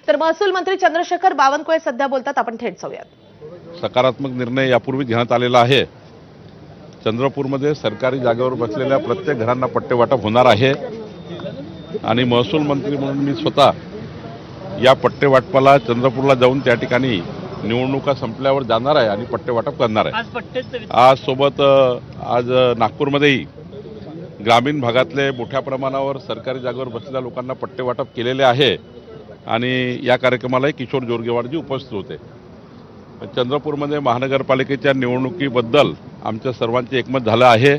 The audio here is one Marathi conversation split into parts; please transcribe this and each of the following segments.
तर महसूल मंत्री चंद्रशेखर बावनकुळे सध्या बोलतात, आपण थेट जाऊयात। सकारात्मक निर्णय यापूर्वी घेण्यात आलेला आहे। चंद्रपूरमध्ये सरकारी जागेवर बसलेल्या प्रत्येक घरांना पट्टे वाटप होणार आहे आणि महसूल मंत्री म्हणून मी स्वतः या पट्टे वाटपाला चंद्रपूरला जाऊन त्या ठिकाणी निवडणुका संपल्यावर जाणार आहे आणि पट्टे वाटप करणार आहे। आज नागपूरमध्येही ग्रामीण भागातले मोठ्या प्रमाणावर सरकारी जागेवर बसलेल्या लोकांना पट्टे वाटप केलेले आहे आणि या कार्यक्रमाला किशोर जोरगेवारजी उपस्थित होते। चंद्रपूरमध्ये महानगरपालिकेच्या निवडणुकीबद्दल आमच्या सर्वांचे एकमत झालं आहे।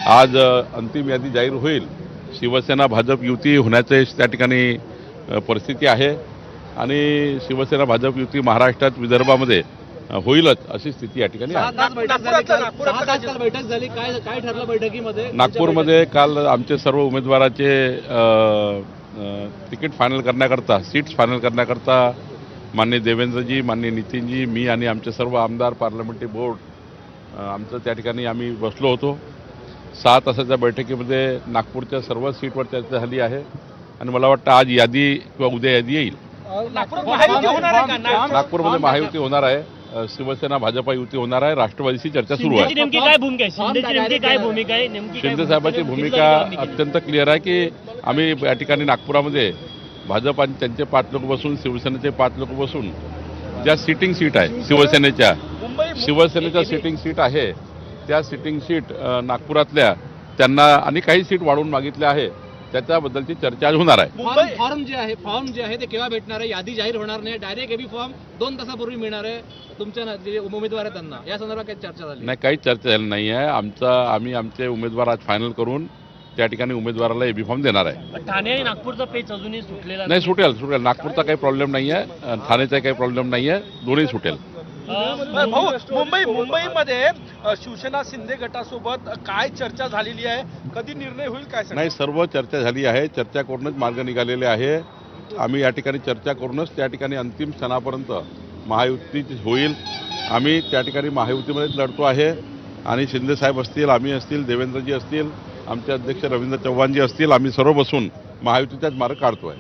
आज अंतिम यादी जाहीर होईल। शिवसेना भाजप युती होण्याचे त्या ठिकाणी परिस्थिती आहे आणि शिवसेना भाजप युती महाराष्ट्रात विदर्भामध्ये होईलच अशी स्थिती या ठिकाणी आहे। नागपूरमध्ये काल आमचे सर्व उमेदवाराचे तिकीट फायनल करण्याकरता, सीट्स फायनल करण्याकरता माननीय देवेंद्रजी, माननीय नितीनजी, मी आणि आमचे सर्व आमदार, पार्लमेंटरी बोर्ड आमचं त्या ठिकाणी आम्ही बसलो होतो। 6 तासाच्या बैठकीमध्ये नागपूरच्या सर्व सीटवर चर्चा झाली आहे आणि मला वाटतं आज यादी किंवा उद्या यादी येईल। नागपूरमध्ये महायुती होणार आहे, शिवसेना भाजपा युती होणार आहे, राष्ट्रवादीची चर्चा सुरू आहे। शिंदे साहेबांची भूमिका अत्यंत क्लिअर आहे की आम्ही या ठिकाणी नागपुरामध्ये भाजप आणि त्यांचे 5 लोक बसून, शिवसेनेचे 5 लोक बसून ज्या सिटिंग सीट आहे शिवसेनेच्या सिटिंग सीट आहे त्या सिटिंग सीट नागपुरातल्या त्यांना आणि काही सीट वाढवून मागितल्या आहे त्याच्याबद्दलची चर्चा आज होणार आहे। फॉर्म जे आहे ते केव्हा भेटणार आहे? यादी जाहीर होणार नाही, डायरेक्ट एबी फॉर्म 2 तासापूर्वी मिळणार आहे तुमच्या जे उमेदवार आहेत त्यांना? या संदर्भात काही चर्चा झाली नाही? काही चर्चा झाली नाही आहे। आम्ही आमचे उमेदवार आज फायनल करून त्या ठिकाणी उमेदवाराला एबी फॉर्म देणार आहे। ठाणे आणि नागपूरचा पेच अजूनही सुटलेला नाही? सुटेल। नागपूरचा काही प्रॉब्लेम नाही आहे, ठाण्याचा काही प्रॉब्लेम नाही आहे, दोन्ही सुटेल। मुंबईमध्ये शिवसेना शिंदे गटासोबत काय चर्चा झालेली आहे, कधी निर्णय होईल काय? नाही, सर्व चर्चा झाली आहे, चर्चा करूनच मार्ग निघालेले आहे। आम्ही या ठिकाणी चर्चा करूनच त्या ठिकाणी अंतिम क्षणापर्यंत महायुती होईल। आम्ही त्या ठिकाणी महायुतीमध्येच लढतो आहे आणि शिंदे साहेब असतील, आम्ही असतील, देवेंद्रजी असतील, आमचे अध्यक्ष रवींद्र चव्हाणजी असतील, आम्ही सर्व बसून महायुतीचाच मार्ग काढतोय।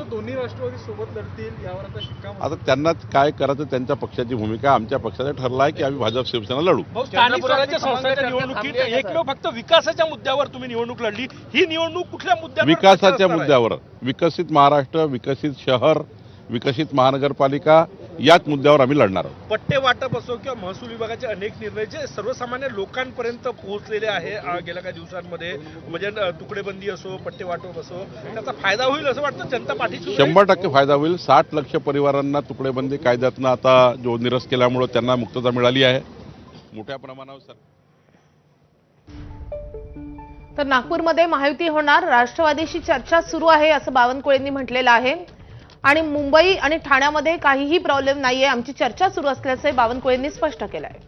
दोन्ही राष्ट्रवादी सोबत लढतील यावर आता शिक्का? आता त्यांना काय करायचं त्यांच्या पक्षाची भूमिका, आमच्या पक्षाचा ठरला आहे की आम्ही भाजप शिवसेना लढू। स्थानिक स्वराज्य संस्थांच्या निवडणुकीत एकमेव फक्त विकासाच्या मुद्द्यावर तुम्ही निवडणूक लढली, ही निवडणूक कुठल्या मुद्द्यावर? विकासाच्या मुद्द्यावर, विकसित महाराष्ट्र, विकसित शहर, विकसित महानगरपालिका याच मुद्द्यावर आम्ही लढणार आहोत। पट्टे वाटप असो किंवा महसूल विभागाचे अनेक निर्णय जे सर्वसामान्य लोकांपर्यंत पोहोचलेले आहे गेल्या काही दिवसांमध्ये, म्हणजे तुकडेबंदी असो, पट्टे वाटप असो, त्याचा फायदा होईल असं वाटतं? जनता पाठीशी 100% फायदा होईल। 60 लाख परिवारांना तुकडेबंदी कायद्यातनं आता जो निरस केल्यामुळे त्यांना मुक्तता मिळाली आहे मोठ्या प्रमाणावर। तर नागपूरमध्ये महायुती होणार, राष्ट्रवादीशी चर्चा सुरू आहे असं बावनकुळेंनी म्हटलेलं आहे आणि मुंबई आणि ठाण्यामध्ये काहीही प्रॉब्लेम नाहीये, आमची चर्चा सुरू असल्याचे बावनकुळेंनी स्पष्ट केलं आहे।